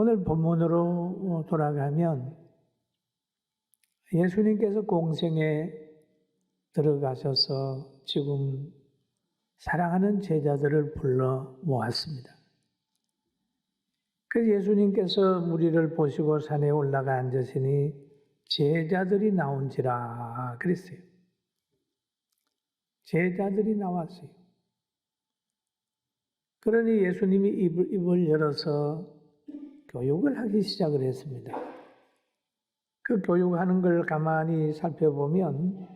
오늘 본문으로 돌아가면 예수님께서 공생에 들어가셔서 지금 사랑하는 제자들을 불러 모았습니다. 그래서 예수님께서 무리를 보시고 산에 올라가 앉으시니 제자들이 나온지라 그랬어요. 제자들이 나왔어요. 그러니 예수님이 입을 열어서 교육을 하기 시작을 했습니다. 그 교육하는 걸 가만히 살펴보면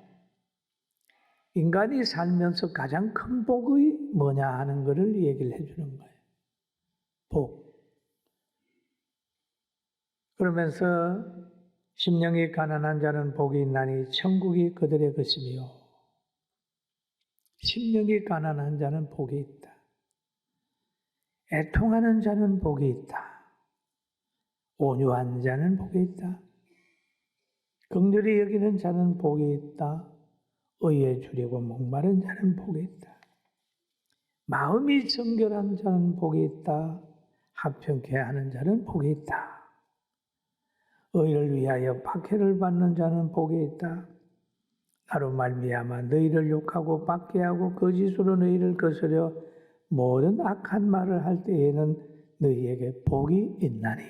인간이 살면서 가장 큰 복이 뭐냐 하는 것을 얘기를 해주는 거예요. 복. 그러면서 심령이 가난한 자는 복이 있나니 천국이 그들의 것이며 심령이 가난한 자는 복이 있다. 애통하는 자는 복이 있다. 온유한 자는 복이 있다. 긍휼히 여기는 자는 복이 있다. 의에 주려고 목마른 자는 복이 있다. 마음이 정결한 자는 복이 있다. 합평케 하는 자는 복이 있다. 의를 위하여 박해를 받는 자는 복이 있다. 나로 말미암아 너희를 욕하고 박해하고 거짓으로 너희를 거스려 모든 악한 말을 할 때에는 너희에게 복이 있나니.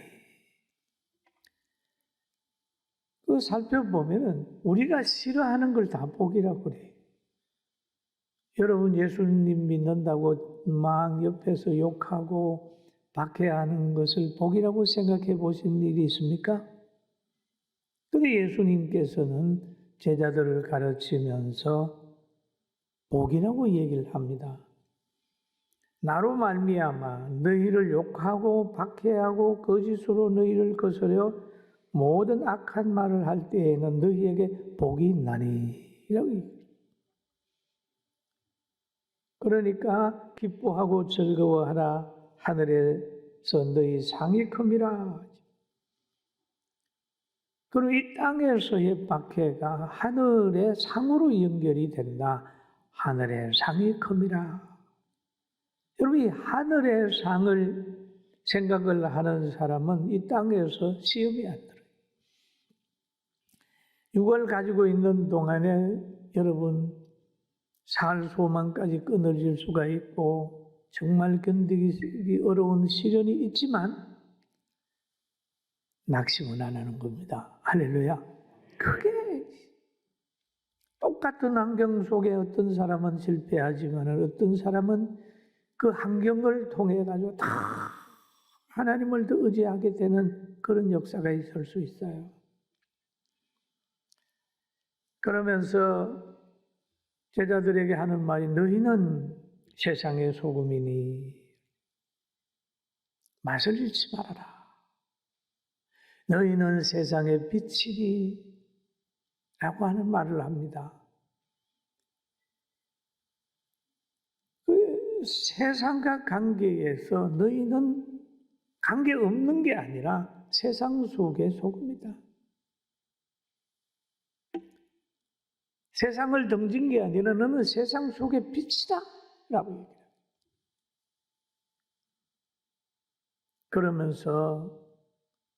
그 살펴보면은 우리가 싫어하는 걸 다 복이라고 그래요. 여러분 예수님 믿는다고 막 옆에서 욕하고 박해하는 것을 복이라고 생각해 보신 일이 있습니까? 근데 예수님께서는 제자들을 가르치면서 복이라고 얘기를 합니다. 나로 말미암아 너희를 욕하고 박해하고 거짓으로 너희를 거스려 모든 악한 말을 할 때에는 너희에게 복이 있나니 이라고 얘기해요. 그러니까 기뻐하고 즐거워하라. 하늘에서 너희 상이 큼이라. 그리고 이 땅에서의 박해가 하늘의 상으로 연결이 된다. 하늘의 상이 큼이라. 여러분 이 하늘의 상을 생각을 하는 사람은 이 땅에서 시험이 안 들어요. 육을 가지고 있는 동안에 여러분 살 소망까지 끊어질 수가 있고 정말 견디기 어려운 시련이 있지만 낙심은 안 하는 겁니다. 할렐루야. 그게 똑같은 환경 속에 어떤 사람은 실패하지만 어떤 사람은 그 환경을 통해 가지고 다 하나님을 더 의지하게 되는 그런 역사가 있을 수 있어요. 그러면서 제자들에게 하는 말이 너희는 세상의 소금이니 맛을 잃지 말아라. 너희는 세상의 빛이니 라고 하는 말을 합니다. 그 세상과 관계에서 너희는 관계없는 게 아니라 세상 속의 소금이다. 세상을 등진 게 아니라 너는 세상 속의 빛이다 라고 얘기해요. 그러면서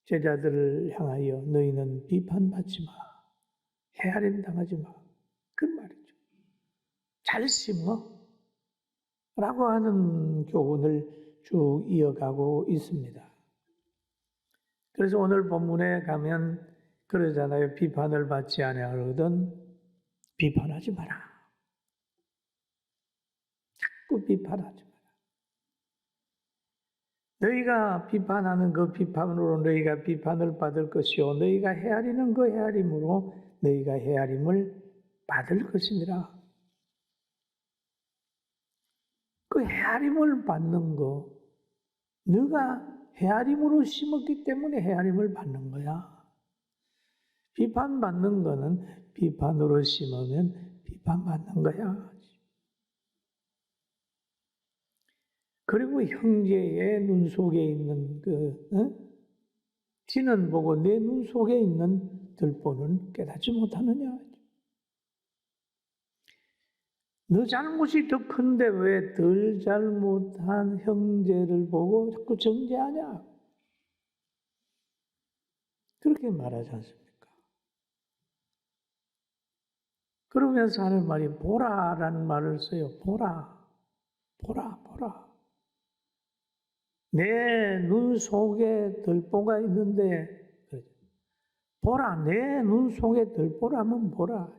제자들을 향하여 너희는 비판받지 마. 헤아림 당하지 마. 그런 말이죠. 잘 심어 라고 하는 교훈을 쭉 이어가고 있습니다. 그래서 오늘 본문에 가면 그러잖아요. 비판을 받지 아니하거든 비판하지 마라. 자꾸 비판하지 마라. 너희가 비판하는 그 비판으로 너희가 비판을 받을 것이요 너희가 헤아리는 그 헤아림으로 너희가 헤아림을 받을 것이니라. 그 헤아림을 받는 거 너가 헤아림으로 심었기 때문에 헤아림을 받는 거야. 비판받는 거는 비판으로 심으면 비판받는 거야. 그리고 형제의 눈 속에 있는 티는 보고 내 눈 속에 있는 들보는 깨닫지 못하느냐. 너 잘못이 더 큰데 왜 덜 잘못한 형제를 보고 자꾸 정죄하냐. 그렇게 말하지 않습니까? 그러면서 하는 말이 보라라는 말을 써요. 보라, 보라, 보라. 내 눈 속에 들보가 있는데 보라, 내 눈 속에 들보라면 보라.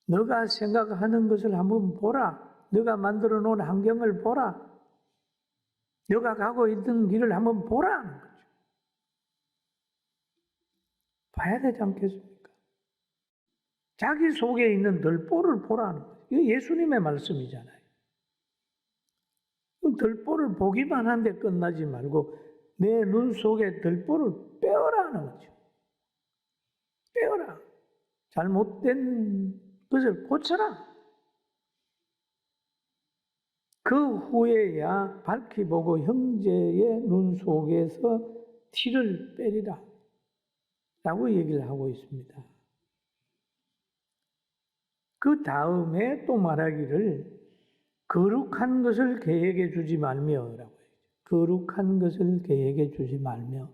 너가 생각하는 것을 한번 보라. 너가 만들어 놓은 환경을 보라. 너가 가고 있는 길을 한번 보라는 거죠. 봐야 되지 않겠습니까? 자기 속에 있는 들보를 보라는 거죠. 이거 예수님의 말씀이잖아요. 들보를 보기만 한데 끝나지 말고 내 눈 속에 들보를 빼어라는 거죠. 빼어라. 잘못된 것을 고쳐라. 그 후에야 밝히 보고 형제의 눈 속에서 티를 빼리라 라고 얘기를 하고 있습니다. 그 다음에 또 말하기를 거룩한 것을 계획해 주지 말며 라고 해요. 거룩한 것을 계획해 주지 말며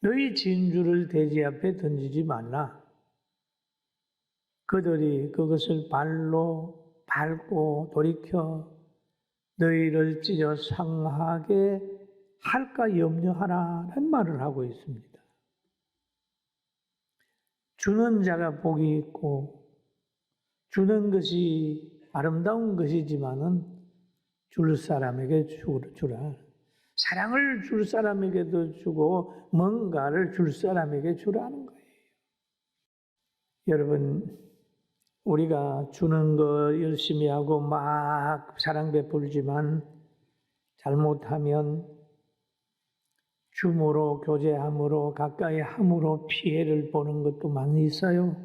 너희 진주를 돼지 앞에 던지지 말라. 그들이 그것을 발로 밟고 돌이켜 너희를 찢어 상하게 할까 염려하라는 말을 하고 있습니다. 주는 자가 복이 있고 주는 것이 아름다운 것이지만은 줄 사람에게 주라. 사랑을 줄 사람에게도 주고 뭔가를 줄 사람에게 주라는 거예요. 여러분, 우리가 주는 거 열심히 하고 막 사랑 베풀지만 잘못하면 줌으로 교제함으로 가까이 함으로 피해를 보는 것도 많이 있어요.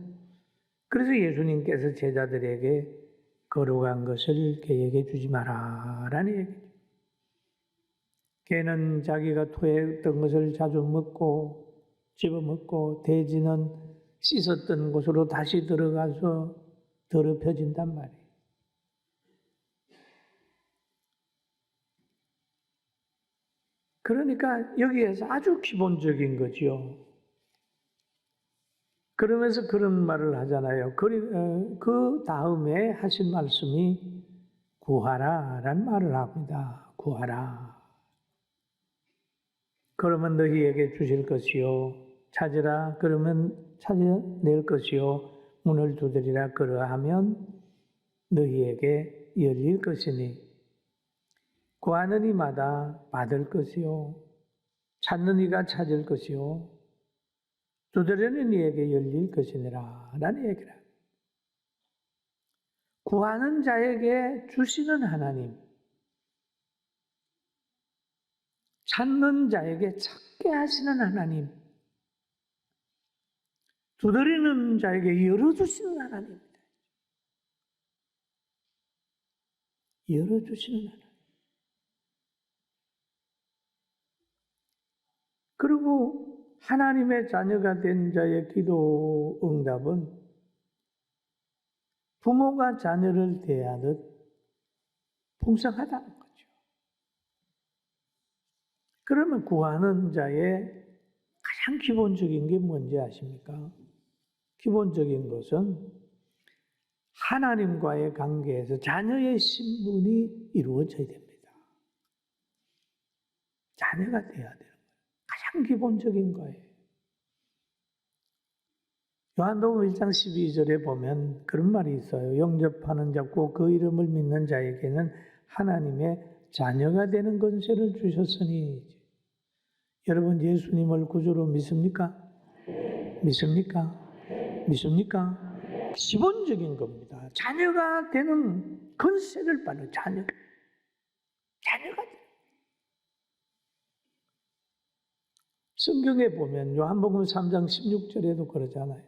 그래서 예수님께서 제자들에게 거룩한 것을 계획해 주지 마라라는 얘기죠. 개는 자기가 토했던 것을 자주 먹고 집어먹고 돼지는 씻었던 곳으로 다시 들어가서 더럽혀진단 말이에요. 그러니까 여기에서 아주 기본적인 거죠. 그러면서 그런 말을 하잖아요. 그 다음에 하신 말씀이 구하라라는 말을 합니다. 구하라. 그러면 너희에게 주실 것이요. 찾으라. 그러면 찾아낼 것이요. 문을 두드리라. 그러하면 너희에게 열릴 것이니 구하는 이마다 받을 것이요. 찾는 이가 찾을 것이요. 두드리는 이에게 열릴 것이니라 라는 얘기라. 구하는 자에게 주시는 하나님, 찾는 자에게 찾게 하시는 하나님, 두드리는 자에게 열어주시는 하나님입니다. 열어주시는 하나님. 그리고 하나님의 자녀가 된 자의 기도 응답은 부모가 자녀를 대하듯 풍성하다는 거죠. 그러면 구하는 자의 가장 기본적인 게 뭔지 아십니까? 기본적인 것은 하나님과의 관계에서 자녀의 신분이 이루어져야 됩니다. 자녀가 되어야 되는 거예요. 가장 기본적인 거예요. 요한복음 1장 12절에 보면 그런 말이 있어요. 영접하는 자 곧 그 이름을 믿는 자에게는 하나님의 자녀가 되는 권세를 주셨으니. 여러분 예수님을 구주로 믿습니까? 믿습니까? 믿습니까? 기본적인 겁니다. 자녀가 되는 권세를 받는 자녀가 되는. 성경에 보면 요한복음 3장 16절에도 그러잖아요.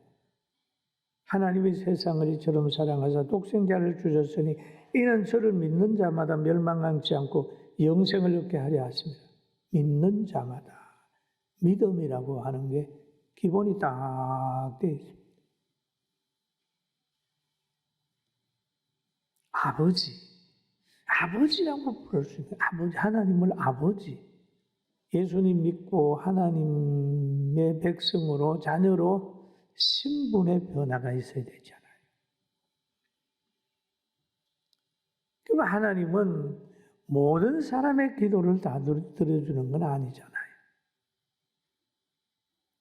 하나님이 세상을 이처럼 사랑하사 독생자를 주셨으니 이는 저를 믿는 자마다 멸망하지 않고 영생을 얻게 하려 하십니다. 믿는 자마다. 믿음이라고 하는 게 기본이 딱 되어 있습니다. 아버지라고 부를 수 있는 아버지, 하나님을 아버지. 예수님 믿고 하나님의 백성으로, 자녀로 신분의 변화가 있어야 되잖아요. 그럼 하나님은 모든 사람의 기도를 다 들어주는 건 아니잖아요.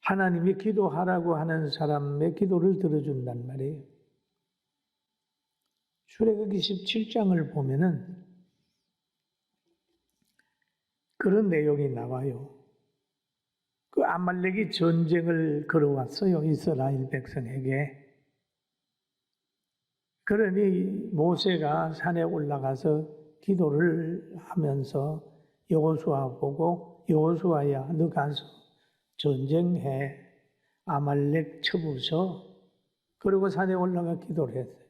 하나님이 기도하라고 하는 사람의 기도를 들어준단 말이에요. 출애굽기 17장을 보면은 그런 내용이 나와요. 그 아말렉이 전쟁을 걸어왔어요, 이스라엘 백성에게. 그러니 모세가 산에 올라가서 기도를 하면서 여호수아 보고, 여호수아야, 너 가서 전쟁해, 아말렉 쳐부숴. 그리고 산에 올라가 기도를 했어요.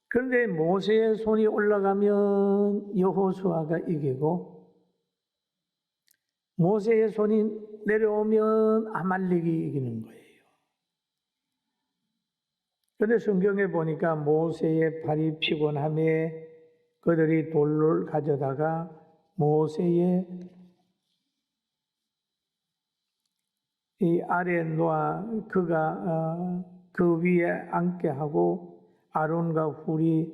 그런데 모세의 손이 올라가면 여호수아가 이기고, 모세의 손이 내려오면 아말렉이 이기는 거예요. 그런데 성경에 보니까 모세의 팔이 피곤함에 그들이 돌을 가져다가 모세의 이 아래에 놓아 그가 그 위에 앉게 하고, 아론과 훌이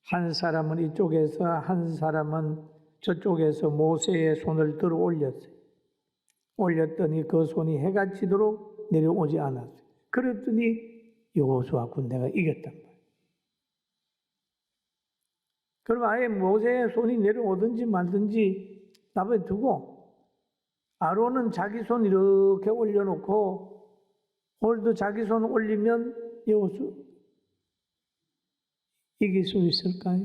한 사람은 이쪽에서 한 사람은 저쪽에서 모세의 손을 들어 올렸어요. 올렸더니 그 손이 해가 지도록 내려오지 않았어요. 그랬더니 여호수아 군대가 이겼단 말이에요. 그럼 아예 모세의 손이 내려오든지 말든지 나중에 두고, 아론은 자기 손 이렇게 올려놓고 홀도 자기 손 올리면 여호수 이길 수 있을까요?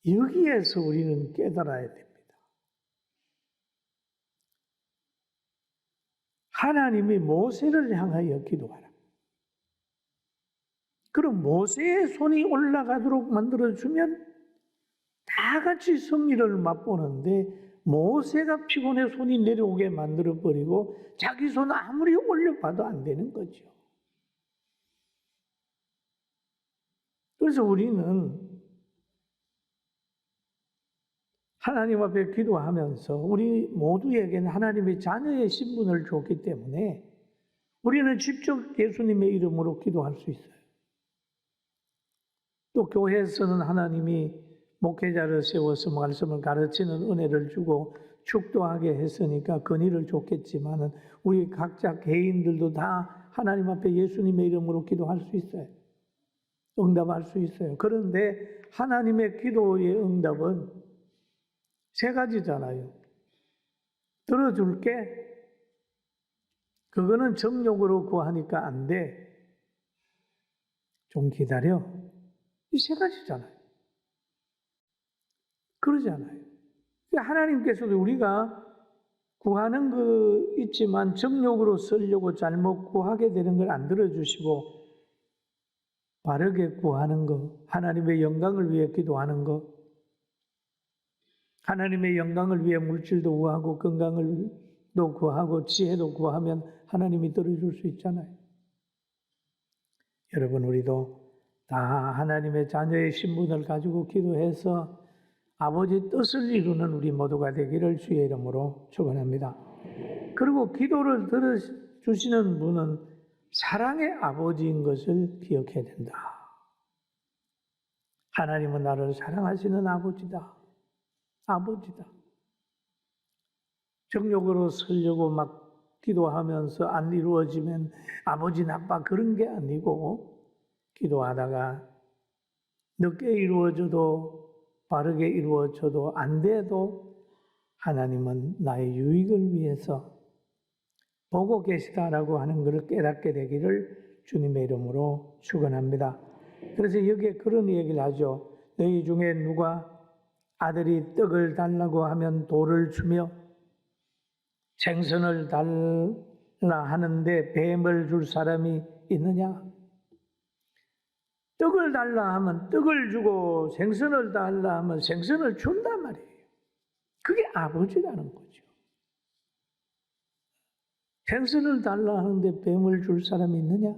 여기에서 우리는 깨달아야 됩니다. 하나님이 모세를 향하여 기도하라. 그럼 모세의 손이 올라가도록 만들어주면 다 같이 승리를 맛보는데, 모세가 피곤해 손이 내려오게 만들어버리고 자기 손 아무리 올려봐도 안 되는 거죠. 그래서 우리는 하나님 앞에 기도하면서 우리 모두에게는 하나님의 자녀의 신분을 줬기 때문에 우리는 직접 예수님의 이름으로 기도할 수 있어요. 또 교회에서는 하나님이 목회자를 세워서 말씀을 가르치는 은혜를 주고 축도하게 했으니까 건의를 줬겠지만은 우리 각자 개인들도 다 하나님 앞에 예수님의 이름으로 기도할 수 있어요. 응답할 수 있어요. 그런데 하나님의 기도의 응답은 세 가지잖아요. 들어줄게. 그거는 정욕으로 구하니까 안 돼. 좀 기다려. 이 세 가지잖아요. 그러잖아요. 하나님께서도 우리가 구하는 거 있지만 정욕으로 쓰려고 잘못 구하게 되는 걸 안 들어주시고, 바르게 구하는 거, 하나님의 영광을 위해 기도하는 거, 하나님의 영광을 위해 물질도 구하고 건강을도 구하고 지혜도 구하면 하나님이 들어줄 수 있잖아요. 여러분, 우리도 다 하나님의 자녀의 신분을 가지고 기도해서 아버지 뜻을 이루는 우리 모두가 되기를 주의 이름으로 축원합니다. 그리고 기도를 들어주시는 분은 사랑의 아버지인 것을 기억해야 된다. 하나님은 나를 사랑하시는 아버지다. 아버지다. 정욕으로 쓰려고 막 기도하면서 안 이루어지면 아버지 나빠, 그런 게 아니고, 기도하다가 늦게 이루어져도 바르게 이루어져도 안 돼도 하나님은 나의 유익을 위해서 보고 계시다라고 하는 것을 깨닫게 되기를 주님의 이름으로 축원합니다. 그래서 여기에 그런 얘기를 하죠. 너희 중에 누가 아들이 떡을 달라고 하면 돌을 주며 생선을 달라 하는데 뱀을 줄 사람이 있느냐? 떡을 달라 하면 떡을 주고 생선을 달라 하면 생선을 준단 말이에요. 그게 아버지라는 거죠. 생선을 달라 하는데 뱀을 줄 사람이 있느냐?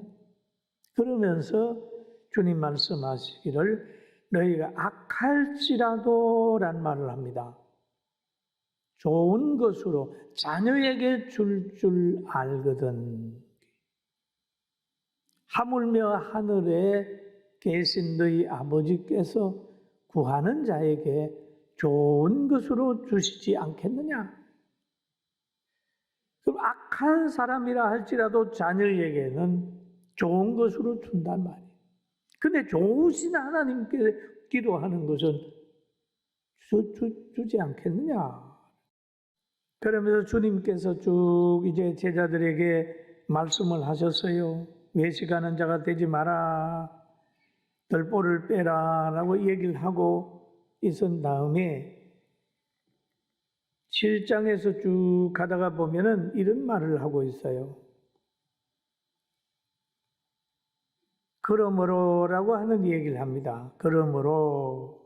그러면서 주님 말씀하시기를 너희가 악할지라도 란 말을 합니다. 좋은 것으로 자녀에게 줄 알거든. 하물며 하늘에 계신 너희 아버지께서 구하는 자에게 좋은 것으로 주시지 않겠느냐? 그럼 악한 사람이라 할지라도 자녀에게는 좋은 것으로 준단 말이에요. 근데 좋으신 하나님께 기도하는 것은 주지 않겠느냐? 그러면서 주님께서 쭉 이제 제자들에게 말씀을 하셨어요. 외식하는 자가 되지 마라. 들보를 빼라. 라고 얘기를 하고 있은 다음에 7장에서 쭉 가다가 보면은 이런 말을 하고 있어요. 그러므로라고 하는 얘기를 합니다. 그러므로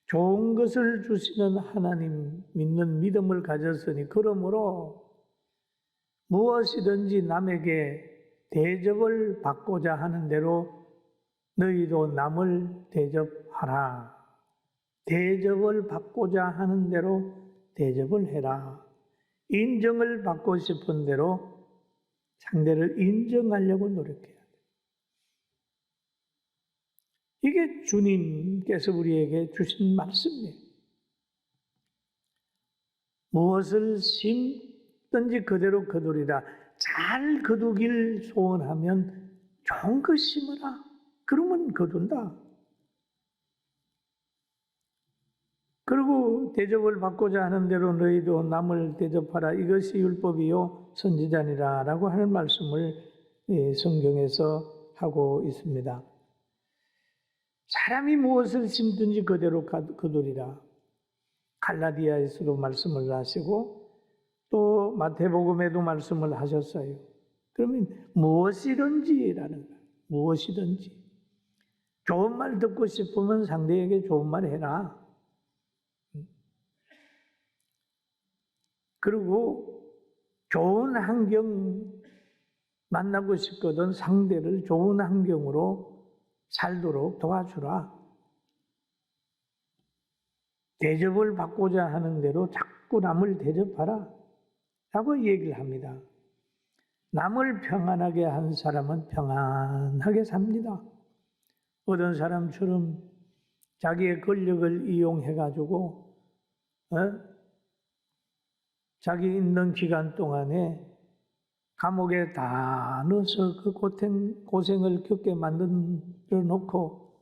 좋은 것을 주시는 하나님 믿는 믿음을 가졌으니 그러므로 무엇이든지 남에게 대접을 받고자 하는 대로 너희도 남을 대접하라. 대접을 받고자 하는 대로 대접을 해라. 인정을 받고 싶은 대로 상대를 인정하려고 노력해야 돼. 이게 주님께서 우리에게 주신 말씀이에요. 무엇을 심든지 그대로 거두리라. 잘 거두길 소원하면 좋은 것 심으라. 그러면 거둔다. 그리고 대접을 받고자 하는 대로 너희도 남을 대접하라. 이것이 율법이요 선지자니라 라고 하는 말씀을 성경에서 하고 있습니다. 사람이 무엇을 심든지 그대로 거두리라. 갈라디아에서도 말씀을 하시고 또 마태복음에도 말씀을 하셨어요. 그러면 무엇이든지라는 거예요. 무엇이든지. 좋은 말 듣고 싶으면 상대에게 좋은 말 해라. 그리고 좋은 환경 만나고 싶거든 상대를 좋은 환경으로 살도록 도와주라. 대접을 받고자 하는 대로 자꾸 남을 대접하라. 라고 얘기를 합니다. 남을 평안하게 한 사람은 평안하게 삽니다. 어떤 사람처럼 자기의 권력을 이용해가지고 자기 있는 기간 동안에 감옥에 다 넣어서 그 고생을 겪게 만들어 놓고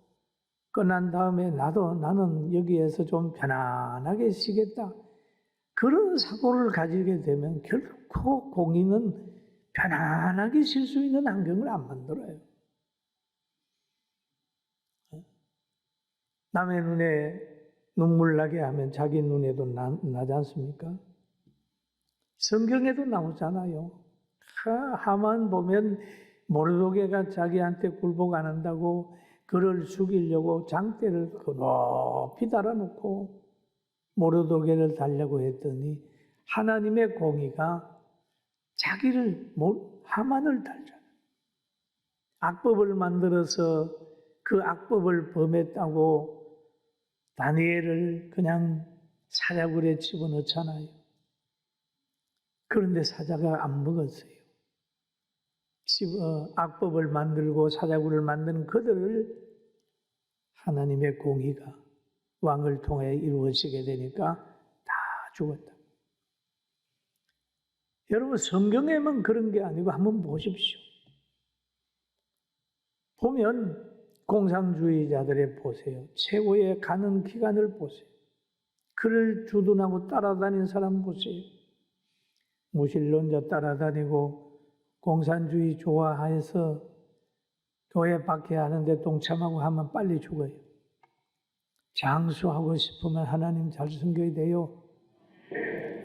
끝난 다음에 나는 여기에서 좀 편안하게 쉬겠다. 그런 사고를 가지게 되면 결코 공인은 편안하게 쉴 수 있는 환경을 안 만들어요. 남의 눈에 눈물 나게 하면 자기 눈에도 나지 않습니까? 성경에도 나오잖아요. 하만 보면 모르도게가 자기한테 굴복 안 한다고 그를 죽이려고 장대를 높이 달아놓고 모르도게를 달려고 했더니 하나님의 공의가 하만을 달잖아요. 악법을 만들어서 그 악법을 범했다고 다니엘을 그냥 사자굴에 집어넣잖아요. 그런데 사자가 안 먹었어요. 악법을 만들고 사자굴을 만드는 그들을 하나님의 공의가 왕을 통해 이루어지게 되니까 다 죽었다. 여러분 성경에만 그런 게 아니고 한번 보십시오. 보면 공산주의자들의 보세요. 최고의 가는 기간을 보세요. 그를 주둔하고 따라다닌 사람 보세요. 무신론자 따라다니고 공산주의 좋아해서 교회 박해하는데 동참하고 하면 빨리 죽어요. 장수하고 싶으면 하나님 잘 섬겨야 돼요.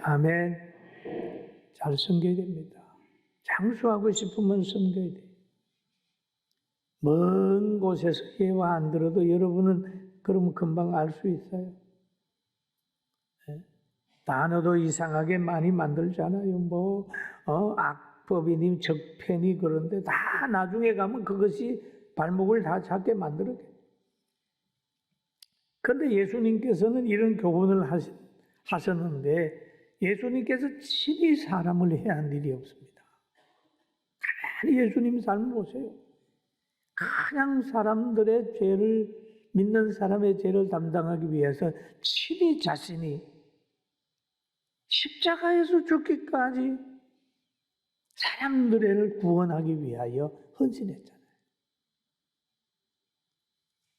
아멘. 잘 섬겨야 됩니다. 장수하고 싶으면 섬겨야 돼요. 먼 곳에서 예화 안 들어도 여러분은 그러면 금방 알 수 있어요. 단어도 이상하게 많이 만들잖아요. 악법이니 적폐니 그런데 다 나중에 가면 그것이 발목을 다 잡게 만들었겠죠. 그런데 예수님께서는 이런 교훈을 하셨는데 예수님께서 친히 사람을 해한 일이 없습니다. 가만히 예수님 삶을 보세요. 그냥 사람들의 죄를, 믿는 사람의 죄를 담당하기 위해서 친히 자신이 십자가에서 죽기까지 사람들을 구원하기 위하여 헌신했잖아요.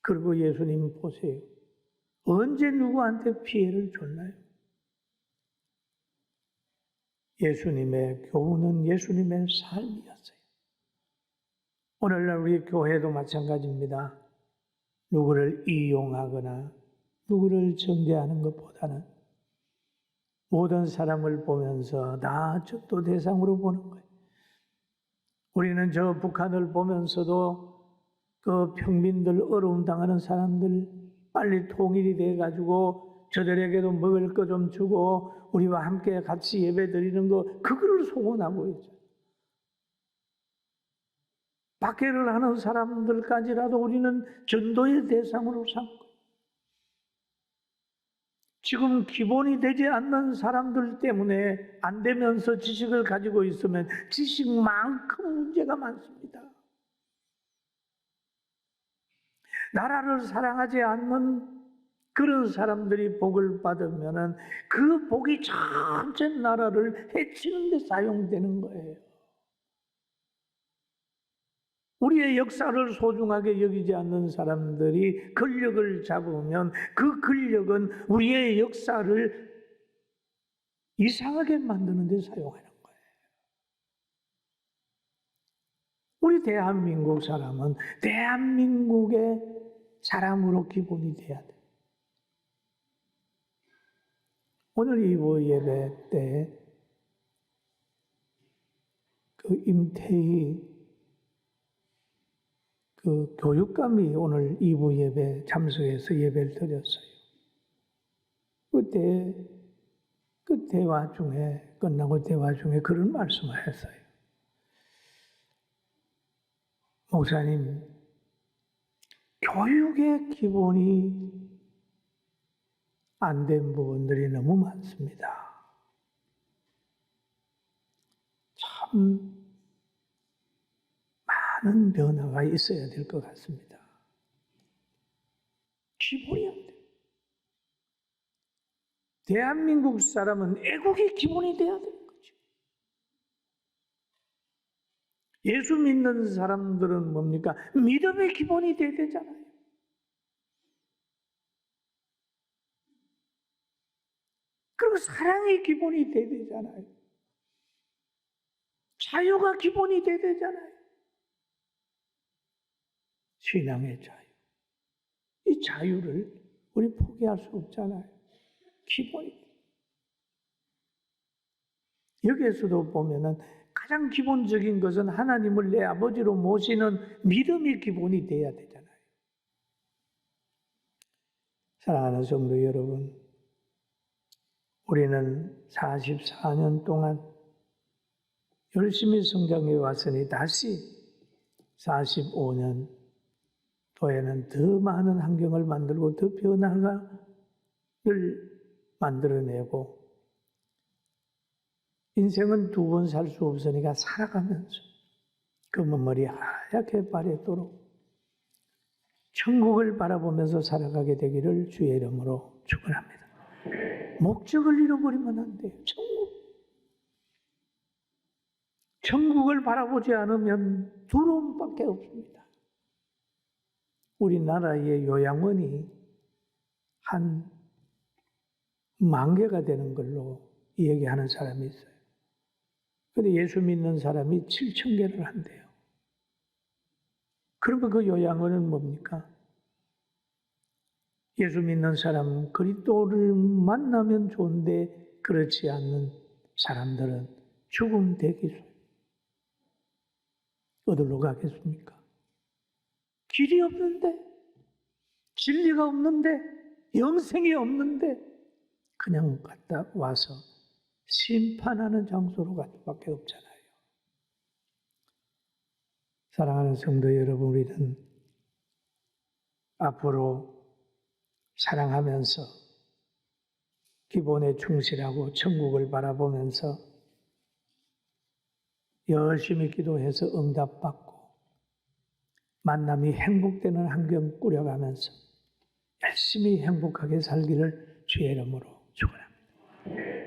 그리고 예수님 보세요. 언제 누구한테 피해를 줬나요? 예수님의 교훈은 예수님의 삶이었어요. 오늘날 우리 교회도 마찬가지입니다. 누구를 이용하거나 누구를 정죄하는 것보다는 모든 사람을 보면서 다 전도 대상으로 보는 거예요. 우리는 저 북한을 보면서도 그 평민들, 어려움 당하는 사람들 빨리 통일이 돼가지고 저들에게도 먹을 거 좀 주고 우리와 함께 같이 예배 드리는 거, 그거를 소원하고 있죠. 박해를 하는 사람들까지라도 우리는 전도의 대상으로 삼고, 지금 기본이 되지 않는 사람들 때문에 안 되면서 지식을 가지고 있으면 지식만큼 문제가 많습니다. 나라를 사랑하지 않는 그런 사람들이 복을 받으면 그 복이 전체 나라를 해치는 데 사용되는 거예요. 우리의 역사를 소중하게 여기지 않는 사람들이 권력을 잡으면 그 권력은 우리의 역사를 이상하게 만드는 데 사용하는 거예요. 우리 대한민국 사람은 대한민국의 사람으로 기본이 돼야 돼요. 오늘 2부 예배 때 그 임태희 그 교육감이 오늘 2부 예배 참석해서 예배를 드렸어요. 그 대화 중에, 끝나고 대화 중에 그런 말씀을 했어요. 목사님, 교육의 기본이 안 된 부분들이 너무 많습니다. 참 많은 변화가 있어야 될 것 같습니다. 기본이 안 돼요. 대한민국 사람은 애국의 기본이 돼야 되는 거죠. 예수 믿는 사람들은 뭡니까? 믿음의 기본이 돼야 되잖아요. 그리고 사랑의 기본이 돼야 되잖아요. 자유가 기본이 돼야 되잖아요. 신앙의 자유. 이 자유를 우리 포기할 수 없잖아요. 기본이. 여기에서도 보면은 가장 기본적인 것은 하나님을 내 아버지로 모시는 믿음이 기본이 돼야 되잖아요. 사랑하는 성도 여러분, 우리는 44년 동안 열심히 성장해 왔으니 다시 45년 도에는 더 많은 환경을 만들고 더 변화를 만들어내고, 인생은 두 번 살 수 없으니까 살아가면서 검은 머리 하얗게 바래도록 천국을 바라보면서 살아가게 되기를 주의 이름으로 축원합니다. 목적을 잃어버리면 안 돼요. 천국을 바라보지 않으면 두려움밖에 없습니다. 우리나라의 요양원이 한 10,000개가 되는 걸로 얘기하는 사람이 있어요. 그런데 예수 믿는 사람이 7,000개를 한대요. 그러면 그 요양원은 뭡니까? 예수 믿는 사람, 그리스도를 만나면 좋은데 그렇지 않는 사람들은 죽음 대기소. 어디로 가겠습니까? 길이 없는데, 진리가 없는데, 영생이 없는데 그냥 갔다 와서 심판하는 장소로 갈 수밖에 없잖아요. 사랑하는 성도 여러분, 우리는 앞으로 사랑하면서 기본에 충실하고 천국을 바라보면서 열심히 기도해서 응답받고 만남이 행복되는 환경 꾸려가면서 열심히 행복하게 살기를 주의 이름으로 축원합니다.